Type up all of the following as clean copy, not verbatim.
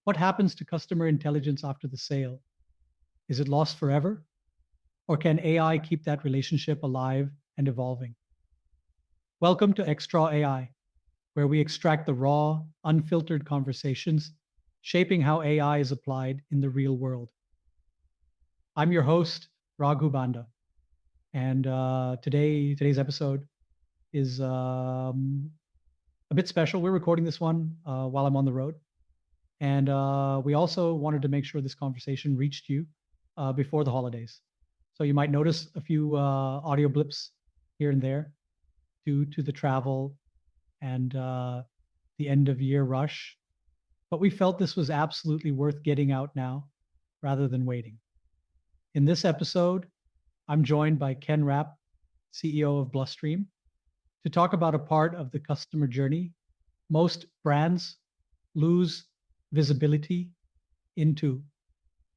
What happens to customer intelligence after the sale? Is it lost forever? Or can AI keep that relationship alive and evolving? Welcome to XTraw AI, where we extract the raw, unfiltered conversations shaping how AI is applied in the real world. I'm your host, Raghu Banda, and today's episode is a bit special. We're recording this one while I'm on the road, and we also wanted to make sure this conversation reached you before the holidays. So you might notice a few audio blips here and there due to the travel and the end of year rush. But we felt this was absolutely worth getting out now rather than waiting. In this episode, I'm joined by Ken Rapp, CEO of Blustream, to talk about a part of the customer journey most brands lose visibility into: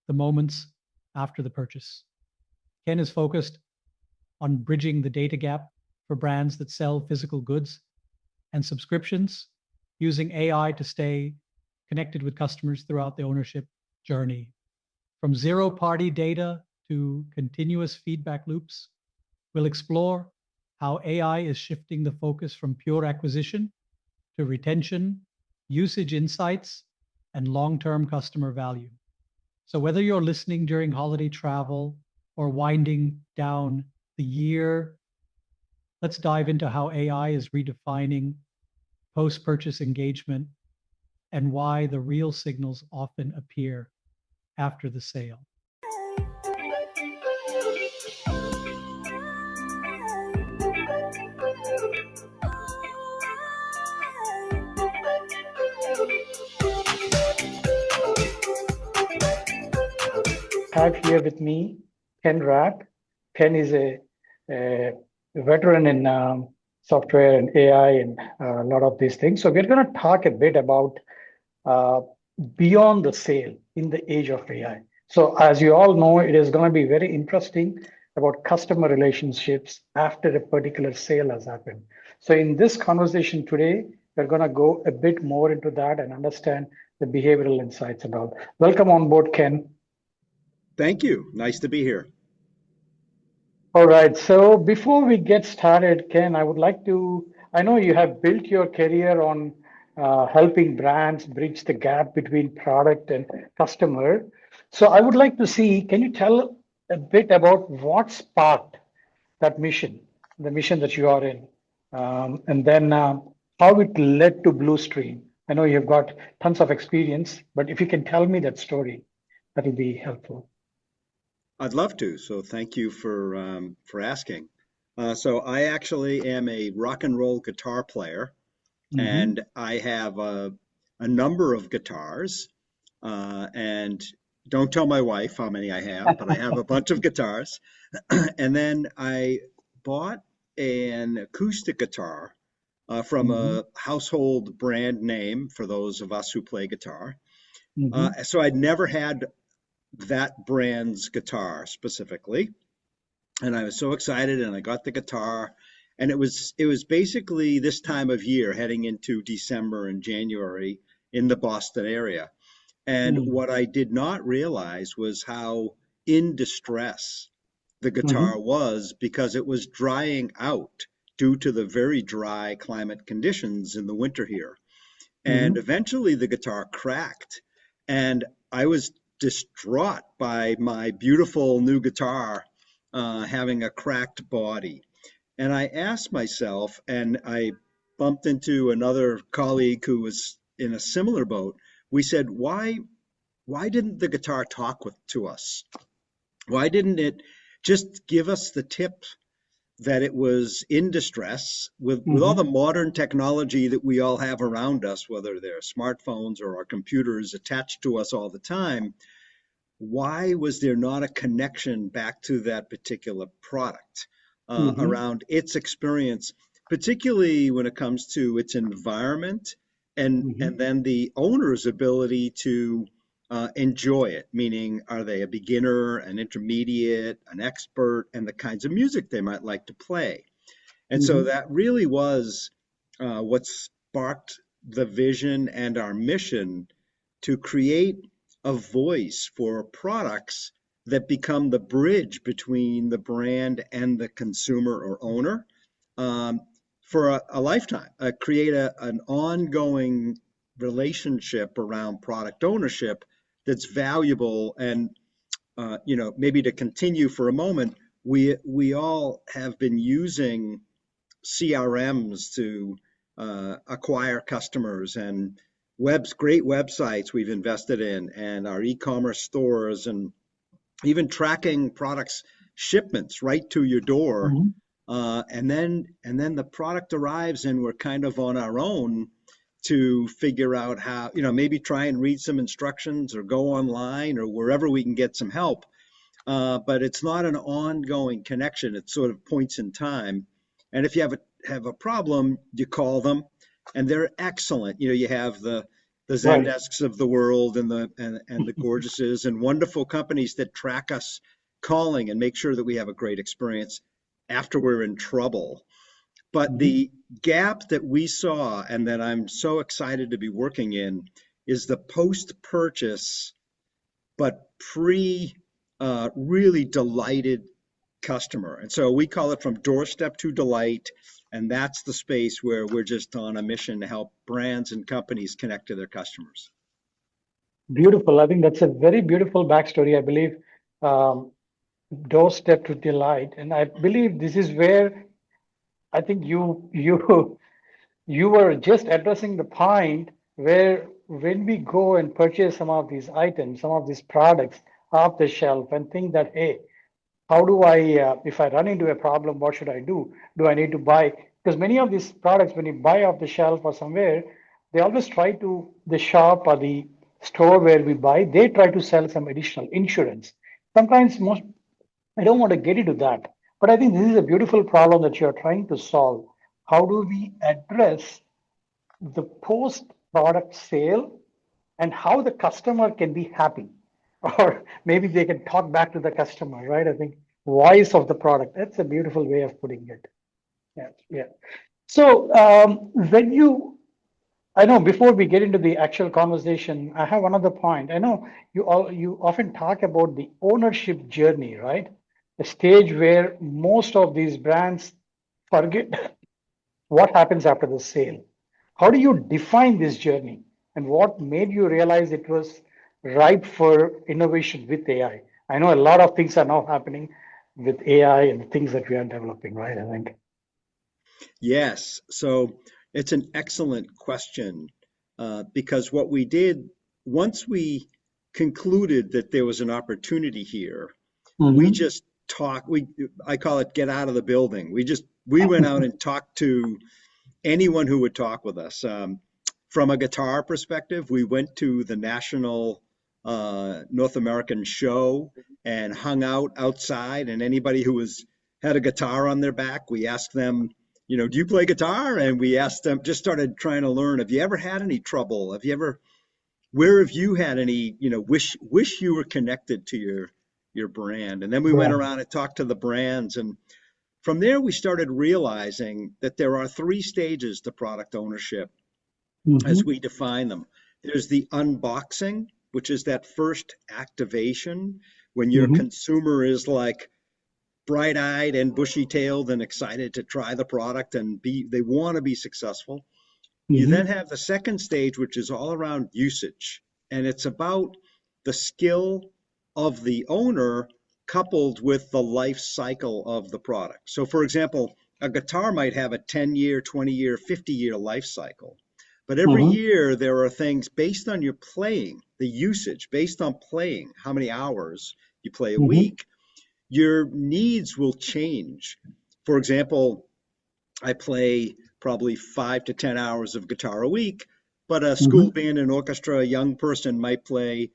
the moments after the purchase. Ken is focused on bridging the data gap for brands that sell physical goods and subscriptions, using AI to stay connected with customers throughout the ownership journey. From zero-party data to continuous feedback loops, we'll explore how AI is shifting the focus from pure acquisition to retention, usage insights, and long-term customer value. So whether you're listening during holiday travel or winding down the year, let's dive into how AI is redefining post-purchase engagement and why the real signals often appear after the sale. I have here with me Ken Rapp. Ken is a veteran in software and AI and a lot of these things. So we're going to talk a bit about uh, beyond the sale in the age of AI. So as you all know, it is going to be very interesting about customer relationships after a particular sale has happened. So in this conversation today, we're going to go a bit more into that and understand the behavioral insights and all. Welcome on board, Ken. Thank you. Nice to be here. All right. So before we get started, Ken, I would like to, I know you have built your career on helping brands bridge the gap between product and customer. So I would like to see, can you tell a bit about what sparked that mission, the mission that you are in, and then how it led to Bluestream? I know you've got tons of experience, but if you can tell me that story, that'll be helpful. I'd love to. So thank you for asking. So I actually am a rock and roll guitar player, Mm-hmm. and I have a number of guitars. And don't tell my wife how many I have, but I have a bunch of guitars. And then I bought an acoustic guitar from Mm-hmm. a household brand name for those of us who play guitar. Mm-hmm. So I'd never had that brand's guitar specifically, and I was so excited, and I got the guitar, and it was basically this time of year heading into December and January in the Boston area. And what I did not realize was how in distress the Mm-hmm. guitar was, because it was drying out due to the very dry climate conditions in the winter here. And Mm-hmm. eventually the guitar cracked, and I was distraught by my beautiful new guitar having a cracked body. And I asked myself, and I bumped into another colleague who was in a similar boat. We said, why didn't the guitar talk to us? Why didn't it just give us the tip that it was in distress with all Mm-hmm. the modern technology that we all have around us, whether they're smartphones or our computers attached to us all the time? Why was there not a connection back to that particular product Mm-hmm. around its experience, particularly when it comes to its environment Mm-hmm. and then the owner's ability to enjoy it, meaning are they a beginner, an intermediate, an expert, and the kinds of music they might like to play. And so Mm-hmm. that really was what sparked the vision and our mission to create a voice for products that become the bridge between the brand and the consumer or owner, um, for a lifetime. Create an ongoing relationship around product ownership that's valuable. And maybe to continue for a moment, we all have been using CRMs to acquire customers, and great websites we've invested in, and our e-commerce stores, and even tracking products shipments right to your door. Mhm. And then the product arrives, and we're kind of on our own to figure out how, maybe try and read some instructions or go online or wherever we can get some help. But it's not an ongoing connection. It's sort of points in time. And if you have a problem, you call them, and they're excellent. You have the Right. Zendesks of the world, and the Gorgeouses, and wonderful companies that track us calling and make sure that we have a great experience after we're in trouble. But Mhm. the gap that we saw, and that I'm so excited to be working in, is the post-purchase but really delighted customer. And so we call it from doorstep to delight. And that's the space where we're just on a mission to help brands and companies connect to their customers. Beautiful. I think that's a very beautiful backstory. I believe um, doorstep to delight, and I believe this is where I think you were just addressing the point where when we go and purchase some of these items, some of these products off the shelf, and think that, hey, how do I, if I run into a problem, what should I do? Do I need to buy? Because many of these products, when you buy off the shelf or somewhere, they always try to, the shop or the store where we buy, they try to sell some additional insurance. Sometimes I don't want to get into that, but I think this is a beautiful problem that you're trying to solve. How do we address the post product sale and how the customer can be happy? Or maybe they can talk back to the customer, right? I think voice of the product. That's a beautiful way of putting it. Yeah, yeah. So when I know before we get into the actual conversation, I have another point. I know you often talk about the ownership journey, right? The stage where most of these brands forget what happens after the sale. How do you define this journey, and what made you realize it was ripe for innovation with AI? I know a lot of things are now happening with AI and things that we are developing, right? I think. Yes, so it's an excellent question, because what we did once we concluded that there was an opportunity here, we Mm-hmm. just talked. I call it get out of the building. We went out and talked to anyone who would talk with us. From a guitar perspective, we went to the national North American show and hung out outside, and anybody who had a guitar on their back, we asked them, do you play guitar? And we asked them, just started trying to learn, have you ever had any trouble? Where have you had any, wish you were connected to your brand? And then we went Yeah. around and talked to the brands, and from there we started realizing that there are three stages to product ownership Mm-hmm. as we define them. There's the unboxing, which is that first activation when your Mm-hmm. consumer is like bright-eyed and bushy-tailed and excited to try the product, and they want to be successful. You Mm-hmm. then have the second stage, which is all around usage, and it's about the skill of the owner coupled with the life cycle of the product. So, for example, a guitar might have a 10-year, 20-year, 50-year life cycle. But every Mm-hmm. year there are things based on your playing, the usage, based on playing, how many hours you play a Mm-hmm. week, your needs will change. For example, I play probably 5 to 10 hours of guitar a week, but a Mm-hmm. school band and orchestra, a young person might play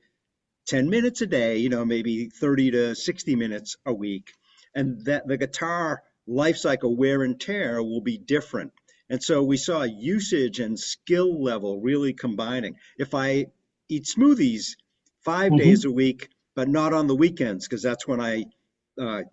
10 minutes a day, maybe 30 to 60 minutes a week. And that the guitar life cycle wear and tear will be different. And so we saw usage and skill level really combining. If I eat smoothies 5 days Mm-hmm. a week, but not on the weekends, because that's when I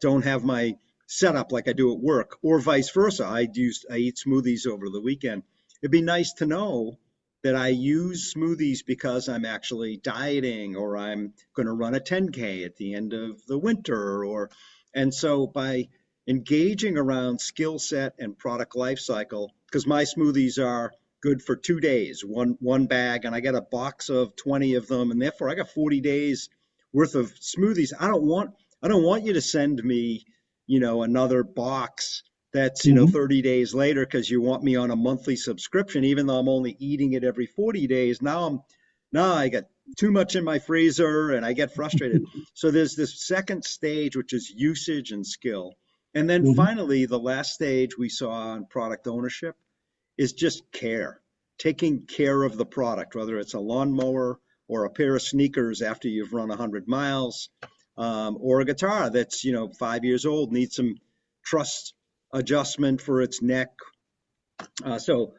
don't have my setup like I do at work, or vice versa, I eat smoothies over the weekend. It'd be nice to know that I use smoothies because I'm actually dieting or I'm going to run a 10K at the end of the winter and so by engaging around skill set and product life cycle, because my smoothies are good for 2 days, one bag, and I get a box of 20 of them, and therefore I got 40 days worth of smoothies. I don't want you to send me, another box that's, Mm-hmm. 30 days later because you want me on a monthly subscription, even though I'm only eating it every 40 days. Now I got too much in my freezer and I get frustrated. So there's this second stage, which is usage and skill. And then Mm-hmm. finally, the last stage we saw on product ownership is just care, taking care of the product, whether it's a lawnmower or a pair of sneakers after you've run 100 miles, or a guitar that's 5 years old, needs some truss adjustment for its neck. So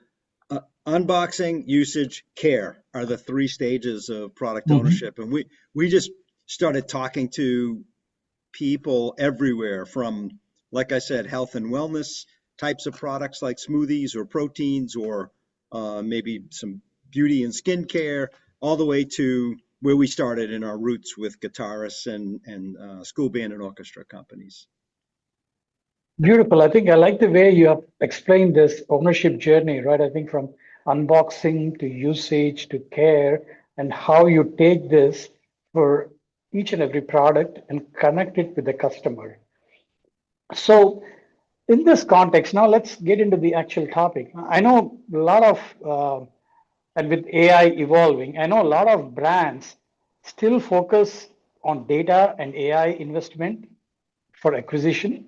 unboxing, usage, care are the three stages of product Mm-hmm. ownership, and we just started talking to people everywhere from, like I said, health and wellness types of products like smoothies or proteins or maybe some beauty and skincare, all the way to where we started in our roots with guitarists and school band and orchestra companies. Beautiful. I think I like the way you have explained this ownership journey, right? I think from unboxing to usage to care, and how you take this for each and every product and connect it with the customer. So, in this context, now let's get into the actual topic. I know a lot of, and with AI evolving, I know a lot of brands still focus on data and AI investment for acquisition.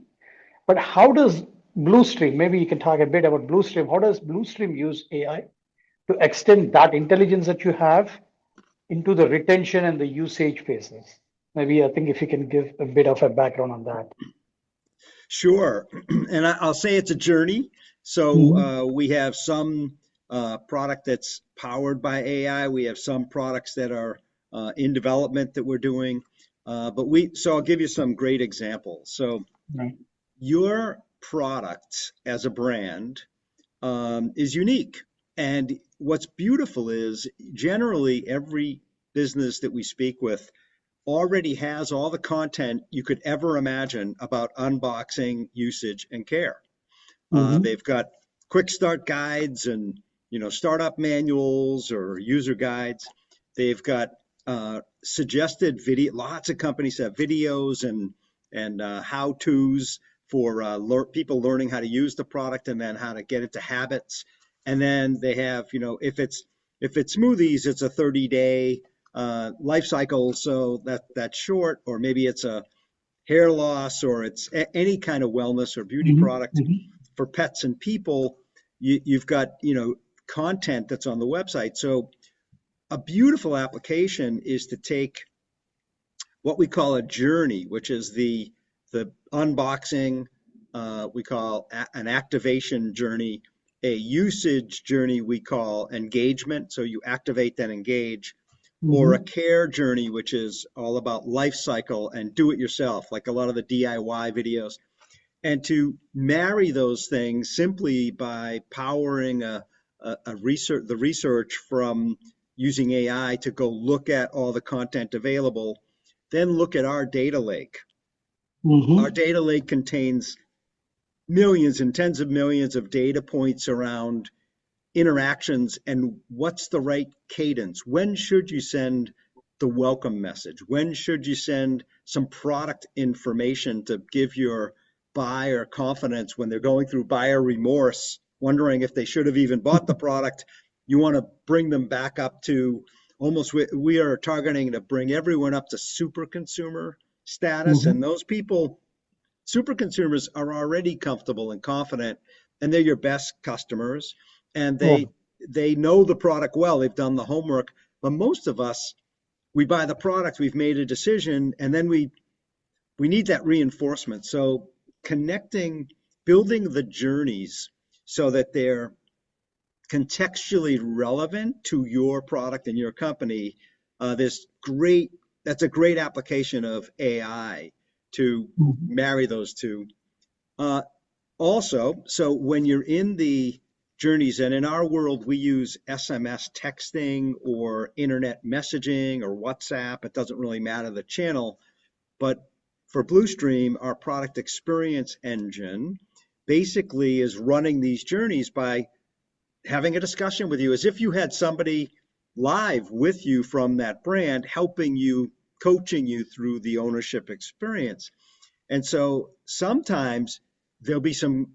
But how does Blustream, maybe you can talk a bit about Blustream, how does Blustream use AI to extend that intelligence that you have into the retention and the usage phases? Maybe I think if you can give a bit of a background on that. Sure. And I'll say it's a journey. So Mhm. we have some product that's powered by AI. We have some products that are in development that we're doing. So I'll give you some great examples. So Right. your product as a brand is unique. And what's beautiful is generally every business that we speak with already has all the content you could ever imagine about unboxing, usage, and care. Mhm. They've got quick start guides and startup manuals or user guides. They've got suggested video. Lots of companies have videos and how tos for people learning how to use the product and then how to get into habits. And then they have if it's smoothies, it's a 30-day life cycle, so that's short, or maybe it's a hair loss, or it's any kind of wellness or beauty Mhm. product Mhm. for pets and people. You've got content that's on the website. So a beautiful application is to take what we call a journey, which is the unboxing. We call an activation journey. A usage journey we call engagement. So you activate, then engage. Or a Mhm. care journey, which is all about life cycle and do it yourself, like a lot of the DIY videos. And to marry those things simply by powering the research from using AI to go look at all the content available, then look at our data lake. Our Mhm. data lake contains millions and tens of millions of data points around interactions and what's the right cadence. When should you send the welcome message? When should you send some product information to give your buyer confidence when they're going through buyer remorse, wondering if they should have even bought the product? You want to bring them back up to almost, we are targeting to bring everyone up to super consumer status. Mhm. And those people, super consumers, are already comfortable and confident, and they're your best customers, and Yeah. they know the product well. They've done the homework. But most of us, we buy the product, we've made a decision, and then we need that reinforcement. So connecting, building the journeys so that they're contextually relevant to your product and your company. This great That's a great application of AI to Mhm. marry those two. Uh, Also, so when you're in the journeys. And in our world, we use SMS texting or internet messaging or WhatsApp. It doesn't really matter the channel. But for Blustream, our product experience engine basically is running these journeys by having a discussion with you as if you had somebody live with you from that brand, helping you, coaching you through the ownership experience. And so sometimes there'll be some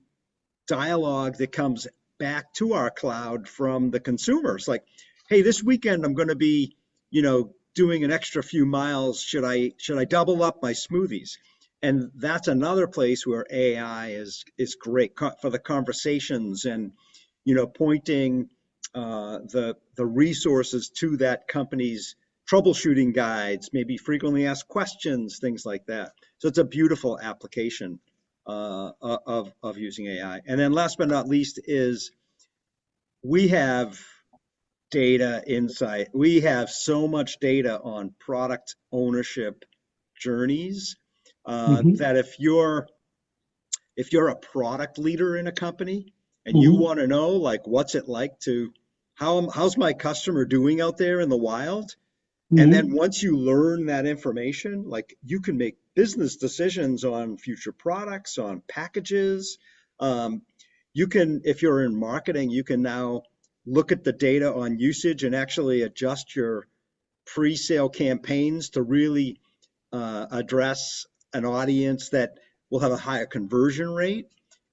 dialogue that comes back to our cloud from the consumers, like, hey, this weekend I'm going to be, doing an extra few miles. Should I double up my smoothies? And that's another place where AI is great for the conversations and pointing the resources to that company's troubleshooting guides, maybe frequently asked questions, things like that. So it's a beautiful application of using AI. And then last but not least is we have data insight. We have so much data on product ownership journeys that if you're a product leader in a company and you want to know, like, what's it like to, how's my customer doing out there in the wild? And then once you learn that information, like, you can make business decisions on future products, on packages. You can, if you're in marketing, you can now look at the data on usage and actually adjust your pre-sale campaigns to really address an audience that will have a higher conversion rate.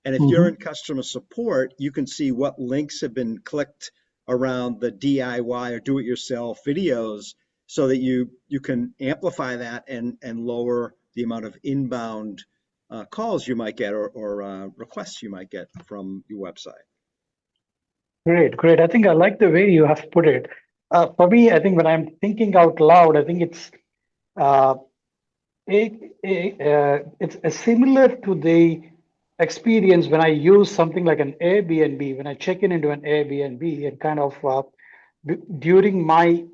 And if you're in customer support, you can see what links have been clicked around the DIY or do-it-yourself videos so that you can amplify that and lower the amount of inbound calls you might get or requests you might get from your website. Great, great. I think I like the way you have put it. For me, I think when I'm thinking out loud, I think it's similar to the experience when I use something like an Airbnb, when I check into an Airbnb and kind of during my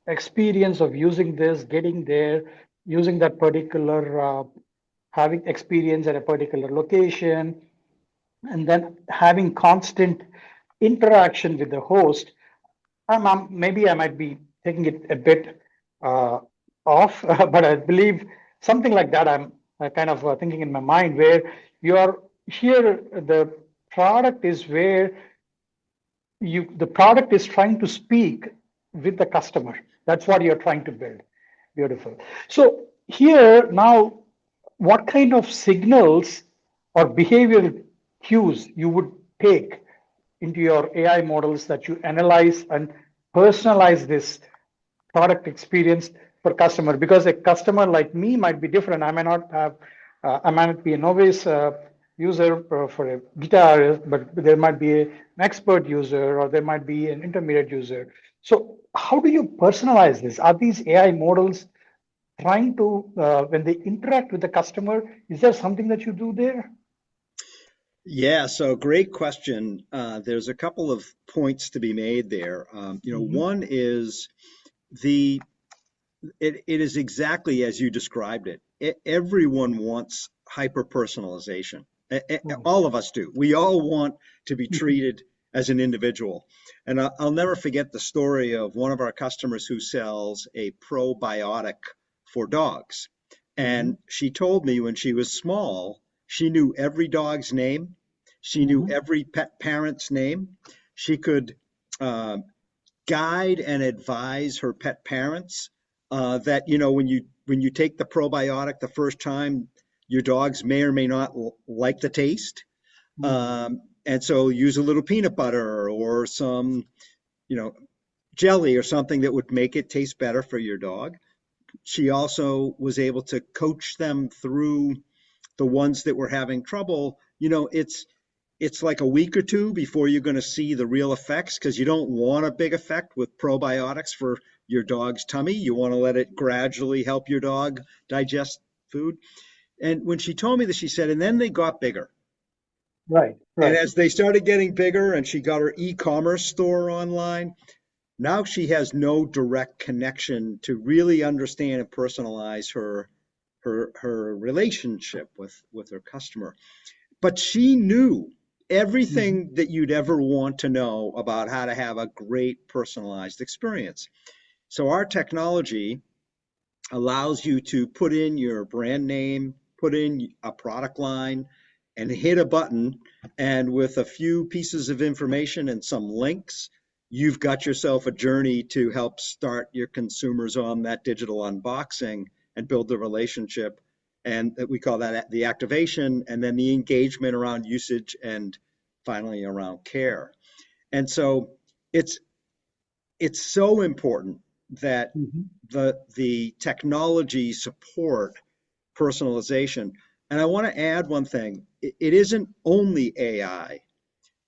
experience of using this, getting there, using that particular, having experience at a particular location, and then having constant interaction with the host. Maybe I might be taking it a bit off, but I believe something like that. I'm kind of thinking in my mind where you are here. The product is where the product is trying to speak with the customer. That's what you're trying to build. Beautiful. So here now, what kind of signals or behavioral cues you would take into your AI models that you analyze and personalize this product experience for customer? Because a customer like me might be different. I may not have, I might not be a novice user for a guitar, but there might be an expert user or there might be an intermediate user. So how do you personalize this? Are these AI models trying to, when they interact with the customer, is there something that you do there? Yeah, so great question. There's a couple of points to be made there. One is it is exactly as you described it. Everyone wants hyper personalization. All of us do. We all want to be treated as an individual. And I'll never forget the story of one of our customers who sells a probiotic for dogs. And she told me when she was small, she knew every dog's name. She knew every pet parent's name. She could guide and advise her pet parents that, when you take the probiotic the first time, your dogs may or may not like the taste. And so use a little peanut butter or some, jelly or something that would make it taste better for your dog. She also was able to coach them through the ones that were having trouble. It's like a week or two before you're going to see the real effects, because you don't want a big effect with probiotics for your dog's tummy. You want to let it gradually help your dog digest food. And when she told me this, she said, and then they got bigger. Right. And as they started getting bigger and she got her e-commerce store online, now she has no direct connection to really understand and personalize her relationship with her customer. But she knew everything that you'd ever want to know about how to have a great personalized experience. So our technology allows you to put in your brand name, put in a product line, and hit a button. And with a few pieces of information and some links, you've got yourself a journey to help start your consumers on that digital unboxing and build the relationship. And we call that the activation, and then the engagement around usage, and finally around care. And so it's so important that the technology support personalization. And I want to add one thing. It isn't only AI.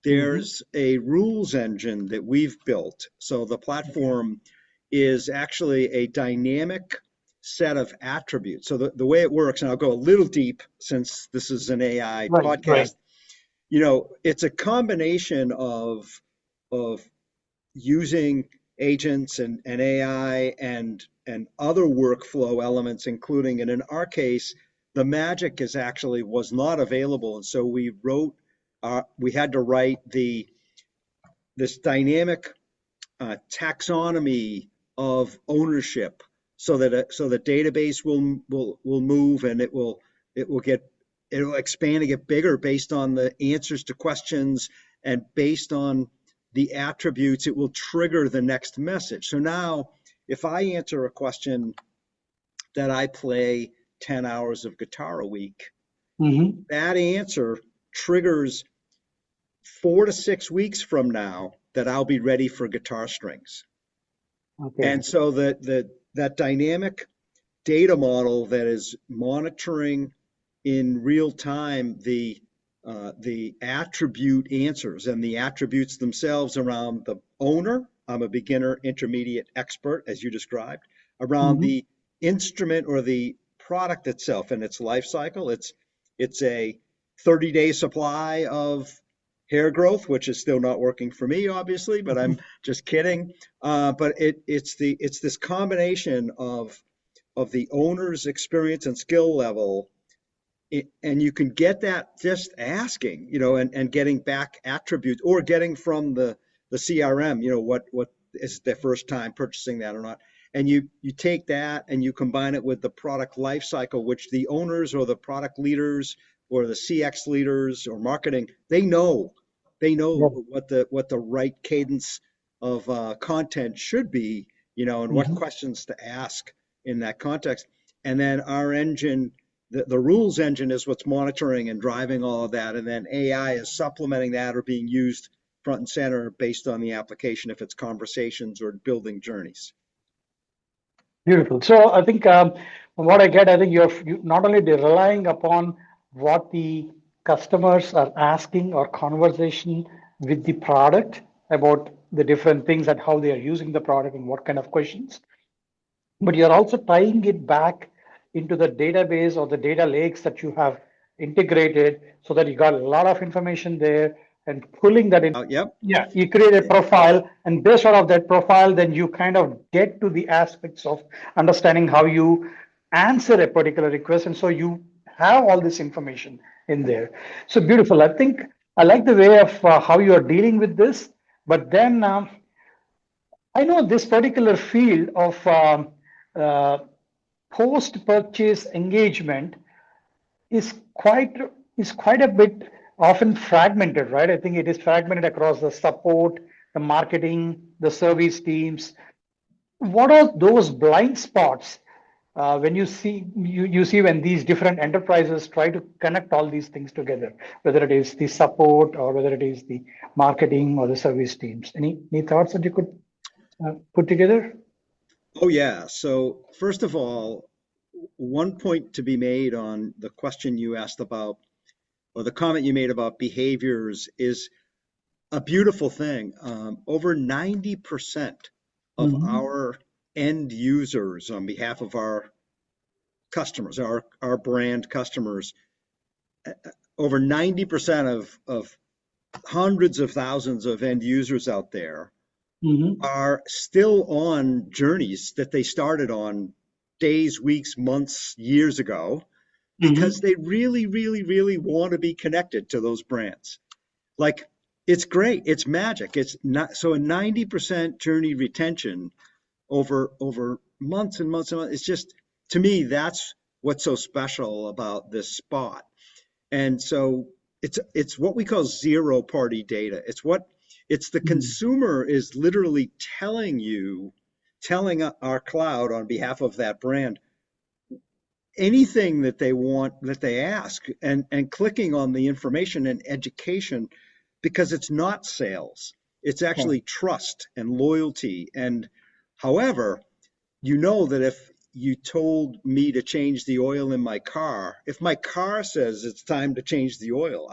There's a rules engine that we've built. So the platform is actually a dynamic set of attributes. So the way it works, and I'll go a little deep since this is an AI podcast, you know, it's a combination of using agents and AI and other workflow elements, including, and in our case, the magic is actually was not available. And so we had to write this dynamic taxonomy of ownership so that the database will move, and it'll expand and get bigger based on the answers to questions, and based on the attributes, it will trigger the next message. So now, if I answer a question that I play 10 hours of guitar a week, that answer triggers 4 to 6 weeks from now that I'll be ready for guitar strings. And so that dynamic data model that is monitoring in real time the attribute answers and the attributes themselves around the owner. I'm a beginner, intermediate, expert, as you described, around the instrument or the product itself and its life cycle. It's a 30-day supply of hair growth, which is still not working for me, obviously, but I'm just kidding. But it's this combination of the owner's experience and skill level. And you can get that just asking, you know, and getting back attributes, or getting from the CRM, you know, what is their first time purchasing that or not. And you take that and you combine it with the product life cycle, which the owners or the product leaders or the CX leaders or marketing, they know what the right cadence of content should be, you know, and what questions to ask in that context. And then our engine, the rules engine, is what's monitoring and driving all of that. And then AI is supplementing that or being used front and center based on the application, if it's conversations or building journeys. Beautiful. So I think from what I get, I think you're not only relying upon what the customers are asking or conversation with the product about the different things and how they are using the product and what kind of questions, but you're also tying it back into the database or the data lakes that you have integrated, so that you got a lot of information there, and pulling that in. Yeah, you create a profile, and based out of that profile, then you kind of get to the aspects of understanding how you answer a particular request, and so you have all this information in there. So beautiful. I think I like the way of how you are dealing with this, but then I know this particular field of post-purchase engagement is quite a bit often fragmented, right? I think it is fragmented across the support, the marketing, the service teams. What are those blind spots when you see when these different enterprises try to connect all these things together, whether it is the support or whether it is the marketing or the service teams? Any thoughts that you could put together? Oh, yeah. So first of all, one point to be made on the question you asked about, or the comment you made about behaviors, is a beautiful thing. Over 90% of our end users, on behalf of our customers, our brand customers, over 90% of hundreds of thousands of end users out there are still on journeys that they started on days, weeks, months, years ago, because they really, really, really want to be connected to those brands. Like, it's great. It's magic. It's not so a 90% journey retention over months and months and months. It's just, to me, that's what's so special about this spot. And so it's what we call zero party data. It's the Mm. consumer is literally telling our cloud on behalf of that brand anything that they want, that they ask, and clicking on the information and education, because it's not sales. It's Okay. actually trust and loyalty. And however, you know that if you told me to change the oil in my car, if my car says it's time to change the oil,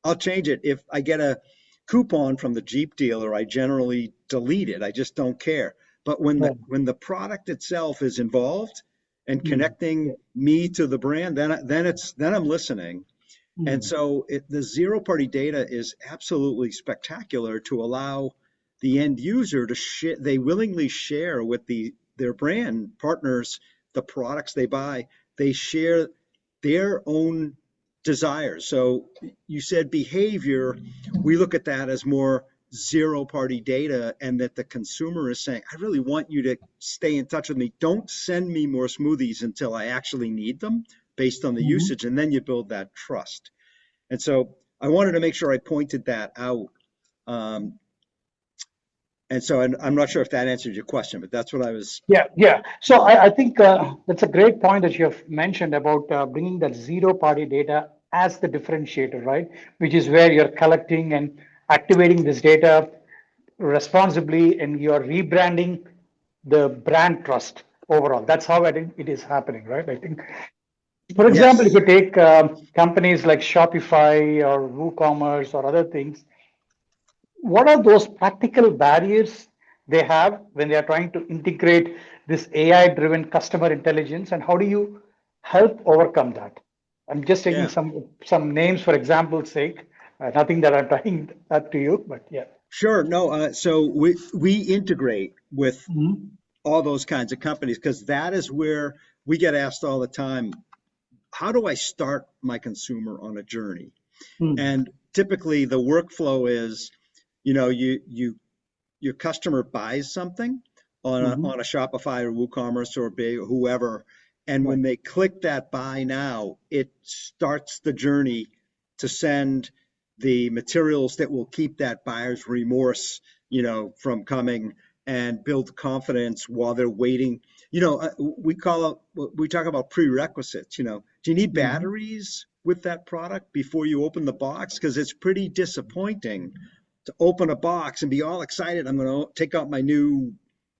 I'll change it. If I get a coupon from the Jeep dealer, I generally delete it. I just don't care. But Yeah. when the product itself is involved and Mm. Yeah. connecting me to the brand, then I'm listening. And Mm. so the zero party data is absolutely spectacular to allow the end user to share. They willingly share with their brand partners the products they buy. They share their own desires. So you said behavior, we look at that as more zero party data, and that the consumer is saying, I really want you to stay in touch with me. Don't send me more smoothies until I actually need them based on the Mhm. usage. And then you build that trust. And so I wanted to make sure I pointed that out. Um, and so I'm not sure if that answered your question, but that's what I was. Yeah, yeah. So I think that's a great point that you have mentioned about bringing that zero party data as the differentiator, right? Which is where you're collecting and activating this data responsibly and you're rebranding the brand trust overall. That's how I think it is happening, right? I think, for example, if Yes. you take companies like Shopify or WooCommerce or other things, what are those practical barriers they have when they are trying to integrate this AI driven customer intelligence, and how do you help overcome that? I'm just taking Yeah. some names for example's sake. Nothing that I'm trying that to you, but yeah. Sure. No. So we integrate with Mhm. all those kinds of companies, because that is where we get asked all the time, how do I start my consumer on a journey? Mm. And typically the workflow is, your customer buys something on Mhm. on a Shopify or WooCommerce or big whoever, and Right. when they click that buy now, it starts the journey to send the materials that will keep that buyer's remorse, from coming, and build confidence while they're waiting. We talk about prerequisites. Do you need Mhm. batteries with that product before you open the box? Because it's pretty disappointing to open a box and be all excited. I'm going to take out my new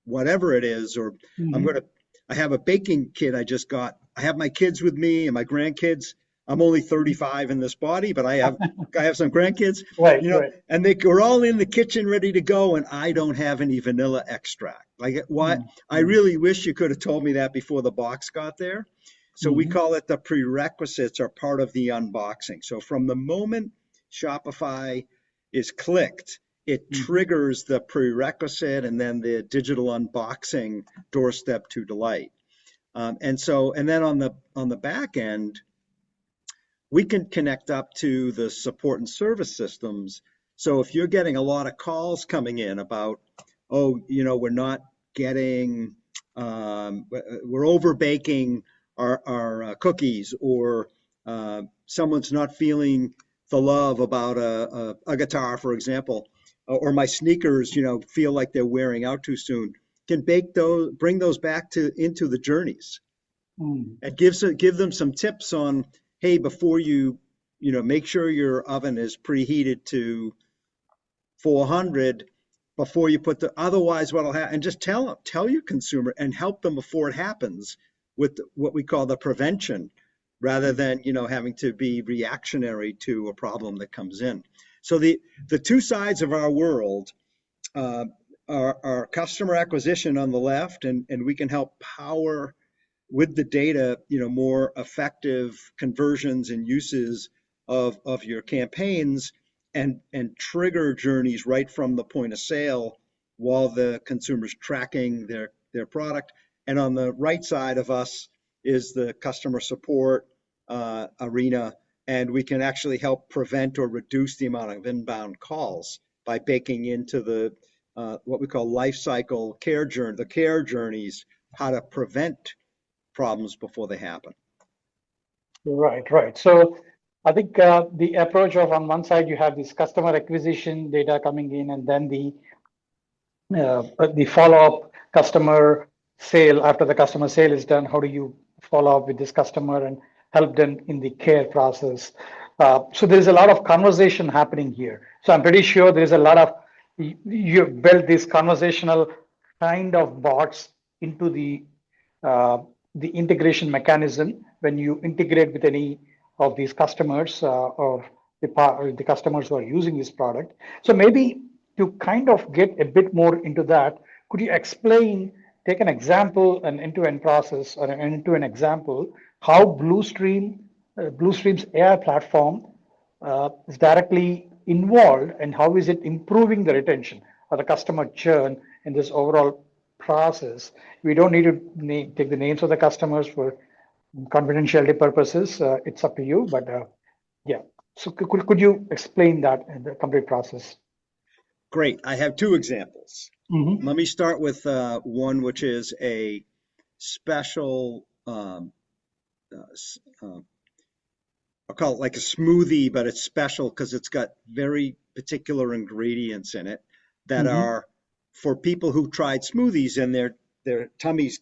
whatever it is, or I'm going Mhm. to, I have a baking kit I just got. I have my kids with me and my grandkids. I'm only 35 in this body, but I have some grandkids, Right. Right. and they were all in the kitchen ready to go, and I don't have any vanilla extract. Like, what? Mm. I Mm. really wish you could have told me that before the box got there. So we Mhm. call it the prerequisites are part of the unboxing. So from the moment Shopify is clicked, it Mhm. triggers the prerequisite and then the digital unboxing doorstep to delight. And then on the back end, we can connect up to the support and service systems. So if you're getting a lot of calls coming in about, oh, we're not getting, we're over baking our cookies, or someone's not feeling the love about a guitar, for example, or my sneakers, feel like they're wearing out too soon, can bring those back into the journeys. Mm. It give them some tips on, hey, before make sure your oven is preheated to 400 before you put otherwise what'll happen, and just tell your consumer and help them before it happens with what we call the prevention, rather than, having to be reactionary to a problem that comes in. So the two sides of our world, uh, are customer acquisition on the left, and we can help power with the data, more effective conversions and uses of your campaigns, and trigger journeys right from the point of sale while the consumer's tracking their product. And on the right side of us is the customer support arena, and we can actually help prevent or reduce the amount of inbound calls by baking into the what we call life cycle care journey, the care journeys, how to prevent problems before they happen. Right, right. So I think the approach of on one side you have this customer acquisition data coming in, and then the follow-up customer sale. After the customer sale is done, how do you follow up with this customer and help them in the care process? So there's a lot of conversation happening here. So I'm pretty sure there's a lot of you built this conversational kind of bots into the integration mechanism when you integrate with any of these customers or the customers who are using this product. So maybe to kind of get a bit more into that, could you explain, take an example, an end-to-end process or an end-to-end example, how Bluestream's AI platform is directly involved, and how is it improving the retention or the customer churn in this overall process? We don't need to take the names of the customers for confidentiality purposes. It's up to you, but yeah. So could you explain that in the complete process? Great. I have two examples. Mm-hmm. Let me start with one which is a special, I'll call it like a smoothie, but it's special because it's got very particular ingredients in it that Mm-hmm. are for people who tried smoothies and their tummies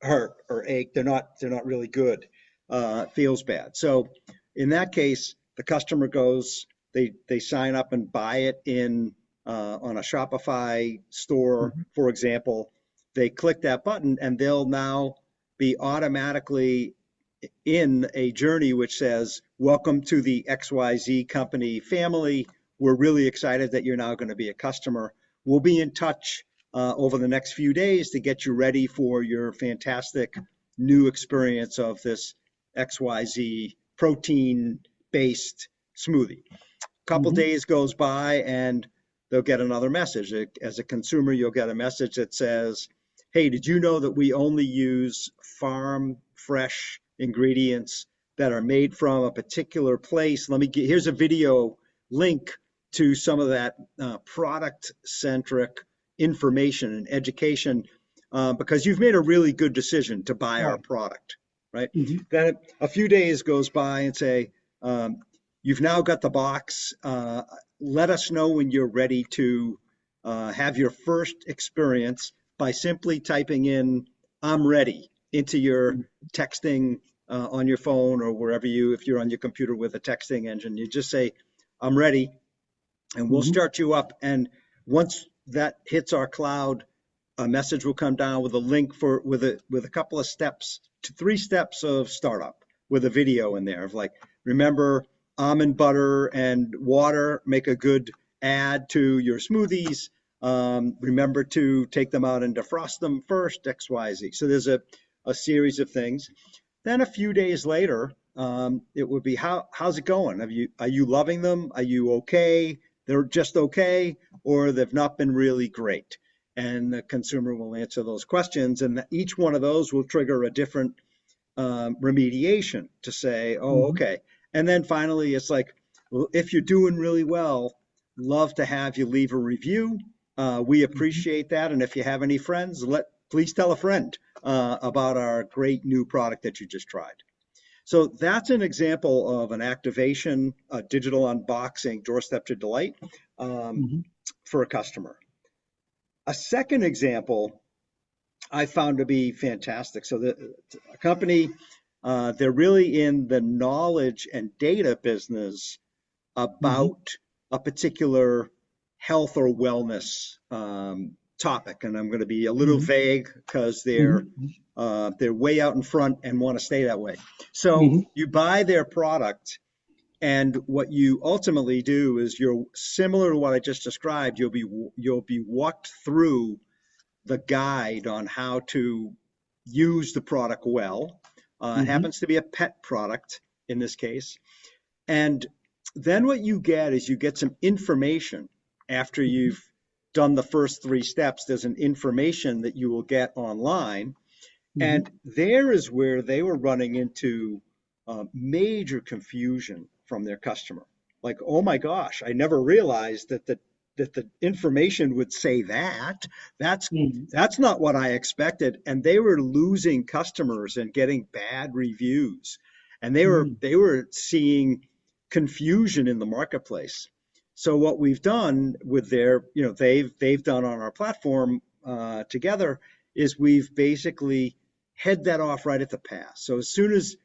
hurt or ache. They're not really good. It feels bad. So in that case, the customer goes, they sign up and buy it in on a Shopify store, Mm-hmm. for example. They click that button and they'll now be automatically in a journey which says, welcome to the XYZ company family. We're really excited that you're now going to be a customer. We'll be in touch over the next few days to get you ready for your fantastic new experience of this XYZ protein-based smoothie. A couple Mm-hmm. days goes by and they'll get another message. As a consumer, you'll get a message that says, hey, did you know that we only use farm fresh ingredients that are made from a particular place? Here's a video link to some of that product centric information and education because you've made a really good decision to buy our Right. product, right? Mm-hmm. Then a few days goes by and say, you've now got the box. Let us know when you're ready to have your first experience by simply typing in "I'm ready" into your texting on your phone or wherever if you're on your computer with a texting engine, you just say, "I'm ready," and we'll Mm-hmm. start you up. And once that hits our cloud, a message will come down with a link with a couple of steps to 3 steps of startup with a video in there of like, remember, almond butter and water make a good add to your smoothies. Remember to take them out and defrost them first, XYZ. So there's a series of things. Then a few days later, it would be, how's it going? Are you loving them? Are you okay? They're just okay, or they've not been really great. And the consumer will answer those questions, and each one of those will trigger a different remediation to say, oh, Mm-hmm. okay. And then finally, it's like, well, if you're doing really well, love to have you leave a review. We appreciate that. And if you have any friends, please tell a friend about our great new product that you just tried. So that's an example of an activation, a digital unboxing, doorstep to delight Mm-hmm. for a customer. A second example I found to be fantastic. So a company, they're really in the knowledge and data business Mm-hmm. about a particular health or wellness topic. And I'm going to be a little vague because they're way out in front and want to stay that way. So Mm-hmm. you buy their product, and what you ultimately do is you're similar to what I just described. You'll be walked through the guide on how to use the product well. It Mm-hmm. happens to be a pet product in this case. And then what you get is you get some information after you've done the first 3 steps. There's an information that you will get online. Mm-hmm. And there is where they were running into major confusion from their customer. Like, oh my gosh, I never realized that the information would say that. That's Mm. that's not what I expected. And they were losing customers and getting bad reviews. And Mm. they were seeing confusion in the marketplace. So what we've done with they've done on our platform together is we've basically head that off right at the pass. So as soon as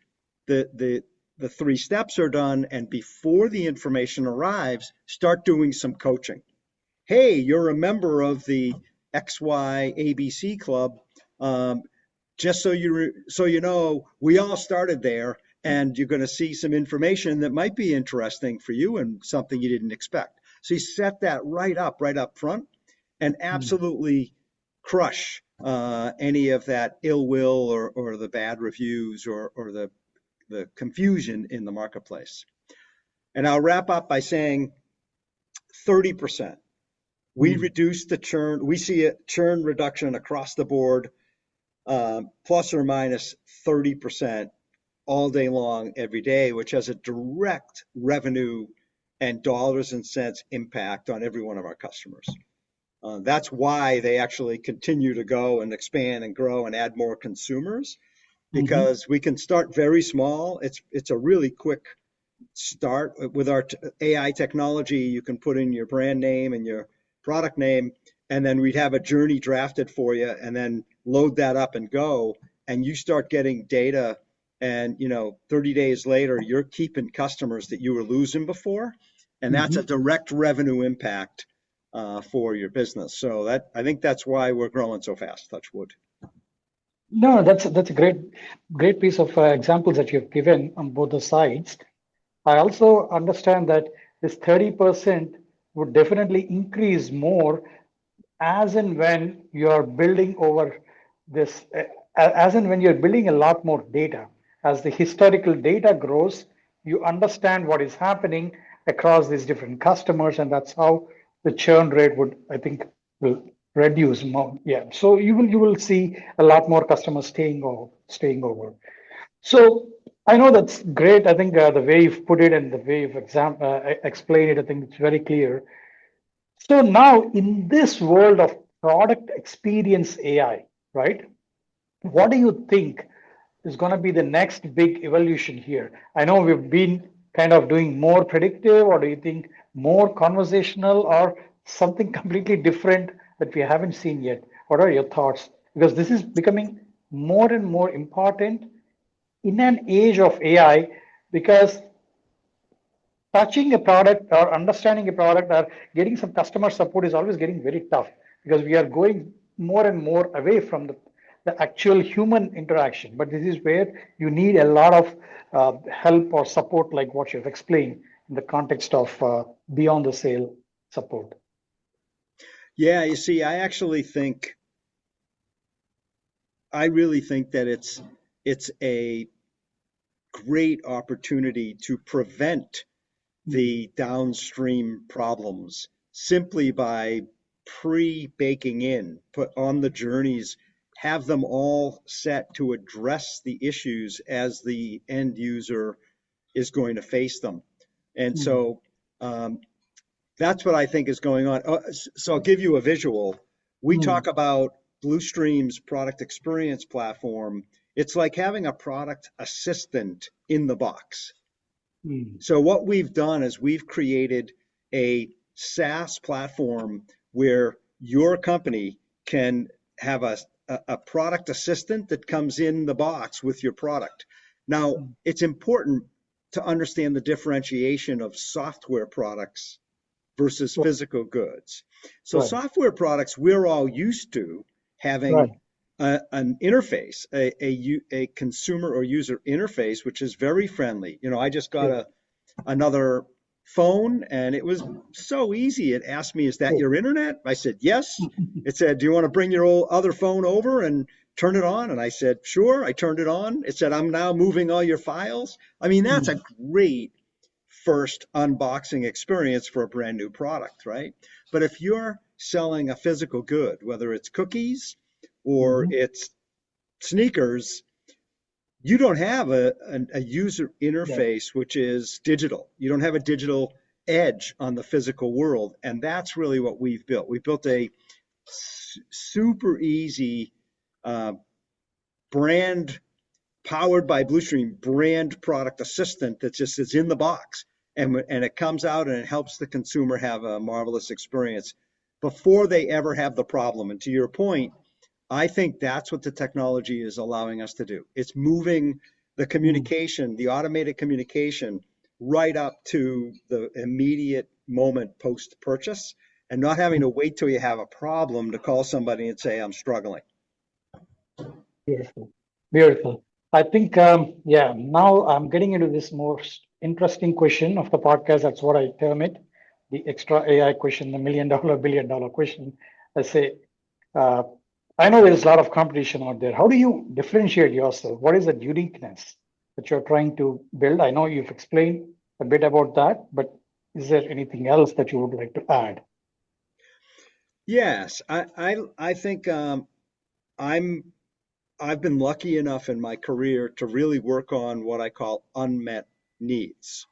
the three steps are done and before the information arrives, start doing some coaching. Hey, you're a member of the XY ABC club. Um, just so you know, we all started there, and you're going to see some information that might be interesting for you and something you didn't expect. So you set that right up front, and Mm. absolutely crush any of that ill will or the bad reviews or the confusion in the marketplace. And I'll wrap up by saying 30%. We Mm. reduce the churn. We see a churn reduction across the board, plus or minus 30% all day long, every day, which has a direct revenue and dollars and cents impact on every one of our customers. That's why they actually continue to go and expand and grow and add more consumers, Mm-hmm. because we can start very small. It's a really quick start with our AI technology. You can put in your brand name and your product name, and then we'd have a journey drafted for you, and then load that up and go. And you start getting data, and 30 days later, you're keeping customers that you were losing before, and that's Mm-hmm. a direct revenue impact for your business. So I think that's why we're growing so fast. Touch wood. No, that's a great piece of examples that you've given on both the sides. I also understand that this 30% would definitely increase more as and when you're building over this, as and when you're building a lot more data. As the historical data grows, you understand what is happening across these different customers, and that's how the churn rate would, I think, will reduce more. Yeah. So you will see a lot more customers staying over. So I know that's great. I think the way you've put it and the way you've explained it, I think it's very clear. So now in this world of product experience AI, right? What do you think is going to be the next big evolution here? I know we've been kind of doing more predictive, or do you think more conversational, or something completely different that we haven't seen yet? What are your thoughts? Because this is becoming more and more important in an age of AI, because touching a product or understanding a product or getting some customer support is always getting very tough, because we are going more and more away from the actual human interaction. But this is where you need a lot of help or support, like what you've explained in the context of beyond the sale support. Yeah, you see, I really think that it's a great opportunity to prevent Mm. the downstream problems simply by pre-baking in, put on the journeys, have them all set to address the issues as the end user is going to face them. And Mm. so that's what I think is going on. So I'll give you a visual. We Mm. talk about Blustream's product experience platform. It's like having a product assistant in the box. Mm. So what we've done is we've created a SaaS platform where your company can have a product assistant that comes in the box with your product. Now, Mm. it's important to understand the differentiation of software products versus Right. physical goods. So Right. software products, we're all used to Right. having an interface, a consumer or user interface, which is very friendly. I just got True. another phone, and it was so easy. It asked me, "Is that True. your internet?" I said, "Yes." It said, "Do you want to bring your other phone over and turn it on?" And I said, "Sure." I turned it on. It said, "I'm now moving all your files." I mean, that's Mm. a great first unboxing experience for a brand new product, right? But if you're selling a physical good, whether it's cookies or Mhm. it's sneakers, you don't have a user interface which is digital. You don't have a digital edge on the physical world. And that's really what we've built. We've built a super easy uh, brand powered by Blustream brand product assistant that just is in the box. And it comes out and it helps the consumer have a marvelous experience before they ever have the problem. And to your point, I think that's what the technology is allowing us to do. It's moving the communication, the automated communication, right up to the immediate moment post purchase and not having to wait till you have a problem to call somebody and say, I'm struggling. Beautiful. Beautiful. I think, yeah, now I'm getting into this most interesting question of the podcast. That's what I term it, the extra AI question, the $1 million, $1 billion question. I say, uh, I know there's a lot of competition out there. How do you differentiate yourself? What is the uniqueness that you're trying to build? I know you've explained a bit about that, but is there anything else that you would like to add? Yes, I think I'm I've been lucky enough in my career to really work on what I call unmet needs.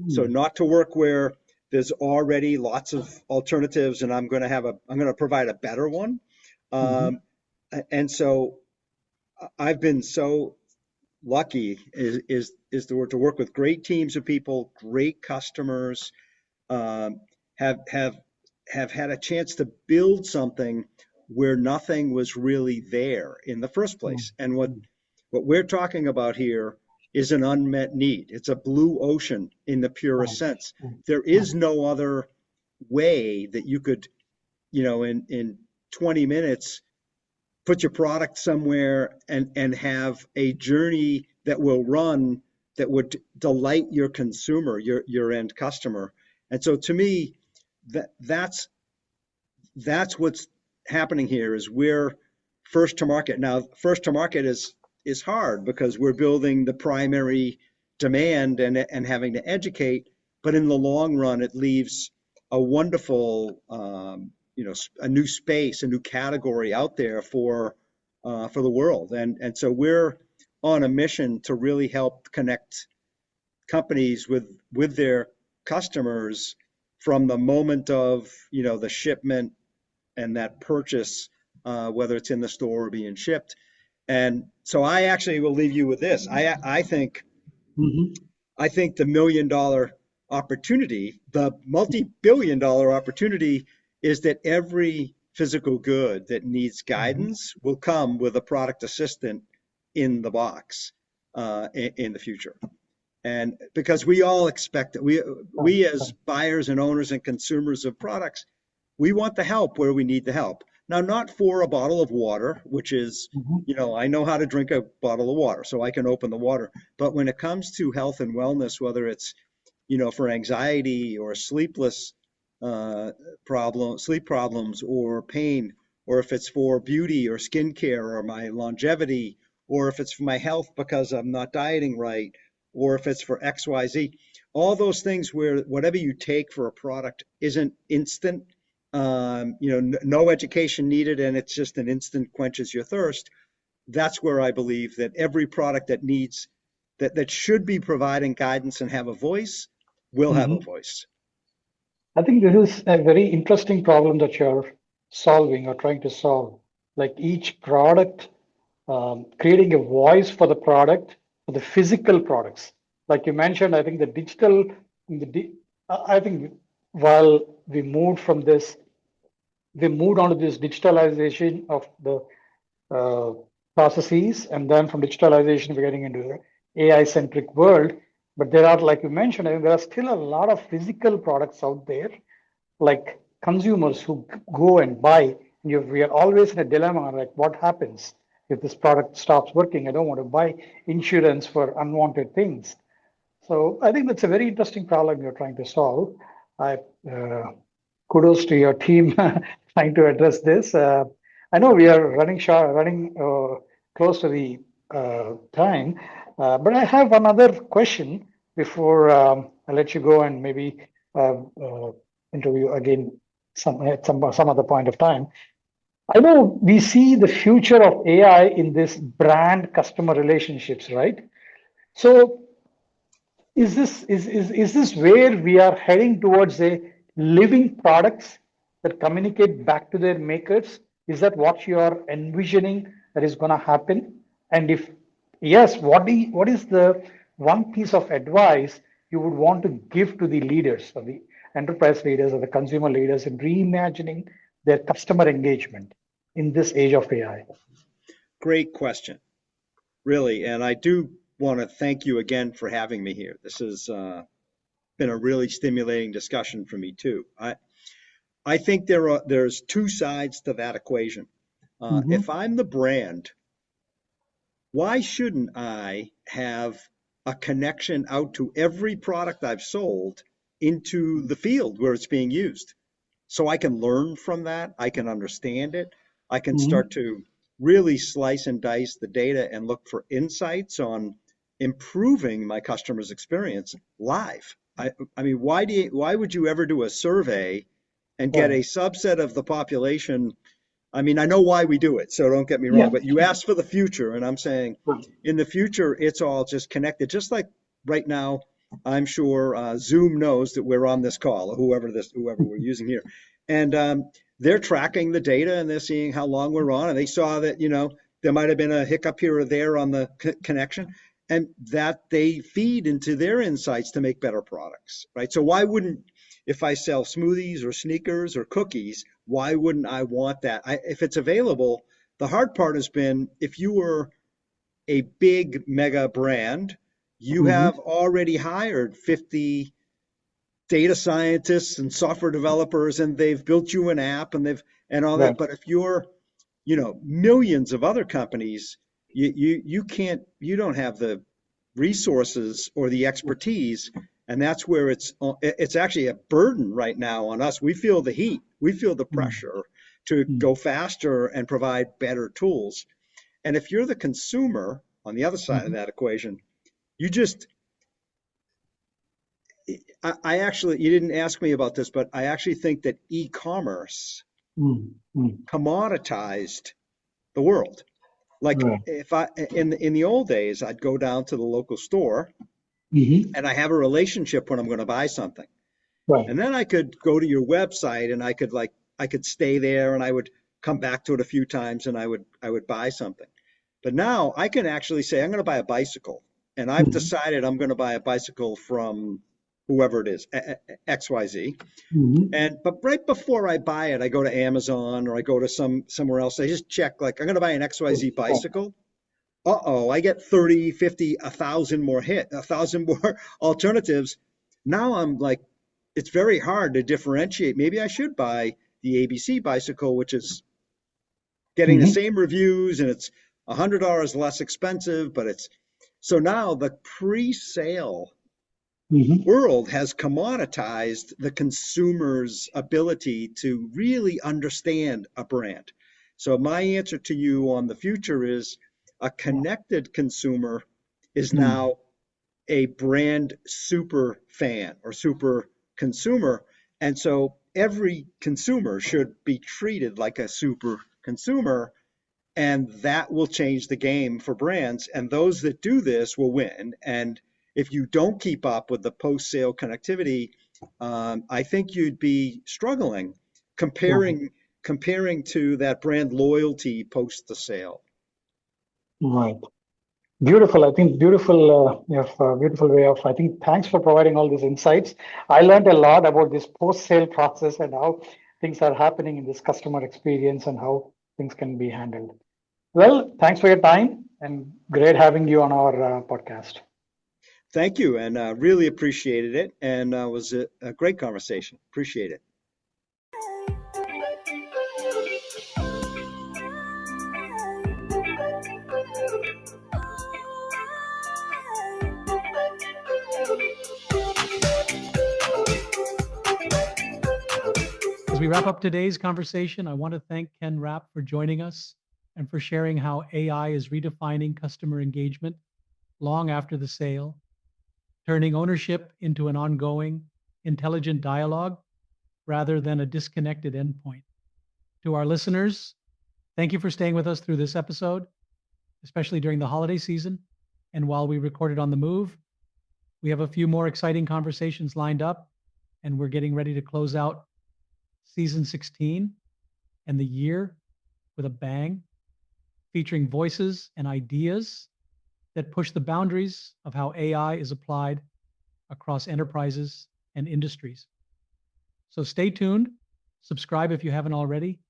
So Hmm. not to work where there's already lots of alternatives and I'm going to provide a better one. Mhm. Um, and so I've been so lucky to work with great teams of people, great customers, um, have have have had a chance to build something where nothing was really there in the first Hmm. place. And what Hmm. what we're talking about here is an unmet need. It's a blue ocean in the purest Hmm. sense. Hmm. There is no other way that you could, in 20 minutes put your product somewhere and have a journey that will run that would delight your consumer, your end customer. And so to me, that's what's happening here is we're first to market. Now, first to market is hard because we're building the primary demand and having to educate, but in the long run, it leaves a wonderful a new space, a new category out there for the world. And so we're on a mission to really help connect companies with their customers from the moment of the shipment and that purchase, whether it's in the store or being shipped. And so I actually will leave you with this. Mhm. I think the $1 million opportunity, the multi-billion dollar opportunity, is that every physical good that needs Mhm. guidance will come with a product assistant in the box in the future. And because we all expect it, Right, we as right. buyers and owners and consumers of products, we want the help where we need the help. Now, not for a bottle of water, which is, Mhm. I know how to drink a bottle of water, so I can open the water. But when it comes to health and wellness, whether it's, for anxiety or sleepless uh, sleep problems or pain, or if it's for beauty or skincare or my longevity, or if it's for my health because I'm not dieting right, or if it's for XYZ, all those things where whatever you take for a product isn't instant, no education needed, and it's just an instant quenches your thirst. That's where I believe that every product that should be providing guidance and have a voice will have a Mhm. voice. I think this is a very interesting problem that you're solving or trying to solve. Like each product, creating a voice for the product, for the physical products. Like you mentioned, I think the digital, I think while we moved from this, we moved on to this digitalization of the uh, processes, and then from digitalization, we're getting into the AI-centric world. But there are, like you mentioned, I think there are still a lot of physical products out there, like consumers who go and buy. We are always in a dilemma, like what happens if this product stops working? I don't want to buy insurance for unwanted things. So I think that's a very interesting problem you're trying to solve. I kudos to your team trying to address this. I know we are running short, running close to the time, but I have another question before I let you go and maybe uh, uh, interview again some other point of time. I know we see the future of AI in this brand customer relationships, right? So is this where we are heading towards a living products that communicate back to their makers? Is that what you are envisioning that is going to happen? And if yes, what is the one piece of advice you would want to give to the leaders, or the enterprise leaders, or the consumer leaders in reimagining their customer engagement in this age of AI? Great question, really. And I do want to thank you again for having me here. This has been a really stimulating discussion for me too. I think there's two sides to that equation. Mm-hmm. If I'm the brand, why shouldn't I have a connection out to every product I've sold into the field where it's being used? So I can learn from that. I can understand it. I can Mm-hmm. start to really slice and dice the data and look for insights on improving my customer's experience live. I mean, why would you ever do a survey and get a Right. subset of the population? I mean, I know why we do it, so don't get me Yeah. wrong, but you asked for the future, and I'm saying Right. in the future, it's all just connected. Just like right now, I'm sure Zoom knows that we're on this call, or whoever we're using here, and they're tracking the data and they're seeing how long we're on, and they saw that there might have been a hiccup here or there on the connection, and that they feed into their insights to make better products, right? So why wouldn't if I sell smoothies or sneakers or cookies, why wouldn't I want that? If it's available, the hard part has been if you were a big mega brand, you Mm-hmm. have already hired 50 data scientists and software developers and they've built you an app and all that. Right. But if you're, millions of other companies, you don't have the resources or the expertise, and that's where it's actually a burden right now on us. We feel the heat, we feel the pressure to Mm-hmm. go faster and provide better tools. And if you're the consumer on the other side of Mm-hmm. that equation, you just I actually, you didn't ask me about this, but I actually think that e-commerce Mm-hmm. commoditized the world. Like Right. if I in the old days, I'd go down to the local store Mm-hmm. and I have a relationship when I'm going to buy something. Right. And then I could go to your website and I could stay there and I would come back to it a few times and I would buy something. But now I can actually say I'm going to buy a bicycle and I've Mm-hmm. decided I'm going to buy a bicycle from whoever it is, XYZ. Mm-hmm. But right before I buy it, I go to Amazon or I go to somewhere else. I just check like I'm going to buy an XYZ Right. bicycle. Uh-oh, I get 30, 50, 1,000 more alternatives. Now I'm like, it's very hard to differentiate. Maybe I should buy the ABC bicycle, which is getting the Mm-hmm. same reviews and it's $100 less expensive, but it's so now the pre-sale Mm-hmm. world has commoditized the consumer's ability to really understand a brand. So my answer to you on the future is a connected consumer is Mm-hmm. now a brand super fan or super consumer. And so every consumer should be treated like a super consumer, and that will change the game for brands. And those that do this will win. And if you don't keep up with the post-sale connectivity, I think you'd be struggling Right. comparing to that brand loyalty post the sale. Right. Beautiful. I think beautiful. You have a beautiful way of. I think thanks for providing all these insights. I learned a lot about this post-sale process and how things are happening in this customer experience and how things can be handled. Well, thanks for your time and great having you on our podcast. Thank you, and really appreciated it, and it was a great conversation. Appreciate it. As we wrap up today's conversation, I want to thank Ken Rapp for joining us and for sharing how AI is redefining customer engagement long after the sale, turning ownership into an ongoing, intelligent dialogue rather than a disconnected endpoint. To our listeners, Thank you for staying with us through this episode, especially during the holiday season. And while we recorded on the move, we have a few more exciting conversations lined up, and we're getting ready to close out season 16 and the year with a bang, featuring voices and ideas that push the boundaries of how AI is applied across enterprises and industries. So stay tuned, subscribe if you haven't already,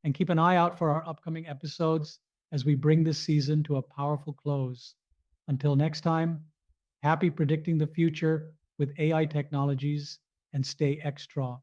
and keep an eye out for our upcoming episodes as we bring this season to a powerful close. Until next time, happy predicting the future with AI technologies and stay XTraw.